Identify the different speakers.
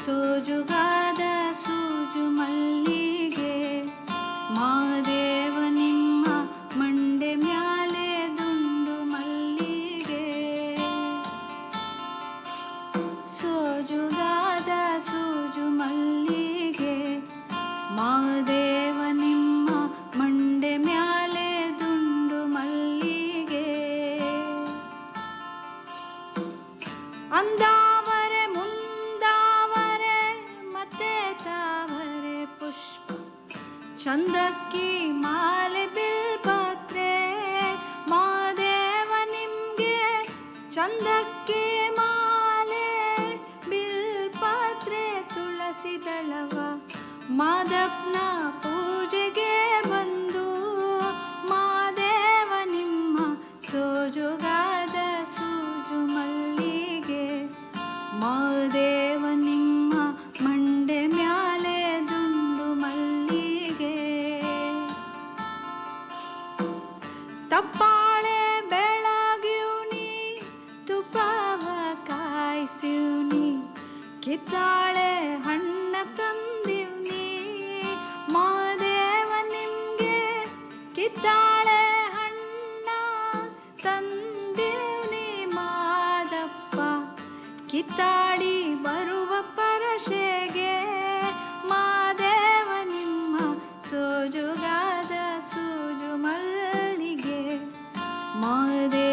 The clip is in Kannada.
Speaker 1: ಸೋಜುಗಾದ ಸೂಜು ಮಲ್ಲಿಗೆ ಮಾದೇವ ನಿಮ್ಮ ಮಂಡೆ ಮ್ಯಾಲೆ ದುಂಡು ಮಲ್ಲಿಗೆ. ಸೋಜುಗಾದ ಸೂಜು ಮಲ್ಲಿಗೆ ಮಾದೇವ ನಿಮ್ಮ ಮಂಡೆ ಮ್ಯಾಲೆ ದುಂಡು ಮಲ್ಲಿಗೆ. ಅಂದಾವರೆ ಮುಂದಾವರೆ ಮತ್ತೆ ತಾವರೆ ಪುಷ್ಪ ಚಂದಕ್ಕಿ ಮಾಲೆ ಬಿಲ್ಪತ್ರೆ ಮಾದೇವ ನಿಮ್ಗೆ ಚಂದಕ್ಕಿ ಮಾಲೆ ಬಿಲ್ಪತ್ರೆ ತುಳಸಿ ದಳವ ಮಾದಪ್ಪನ ಪೂಜೆಗೆ ಬಂದು ಮಾದೇವ ನಿಮ್ಮ ಸೋಜುಗಾದ ಸೂಜು ಮಲ್ಲಿಗೆ ಮಾದೇವ ನಿಮ್ಮ ಮಂಡೆ ಮ್ಯಾಲೆ ದುಂಡು ಮಲ್ಲಿಗೆ. ತಪ್ಪಾಳೆ ಬೆಳಗಿವ್ನಿ ತುಪ್ಪವ ಕಾಯಿಸಿವ್ನಿ ಕಿತ್ತಾಳೆ ಹಣ್ಣ ತಂದಿವ್ನಿ ಮಾದೇವ ನಿಮ್ಗೆ ಕಿತ್ತಾಳೆ ಹಣ್ಣ ತಂದಿವ್ನಿ ಮಾದಪ್ಪ ಕಿತ್ತಾಡಿ ಬರುವ ಪರಶೆಗೆ ಮಾದೇವ ನಿಮ್ಮ ಸೋಜುಗಾದ ಸೂಜು ಮಲ್ಲಿಗೆ ಮಾದೇವ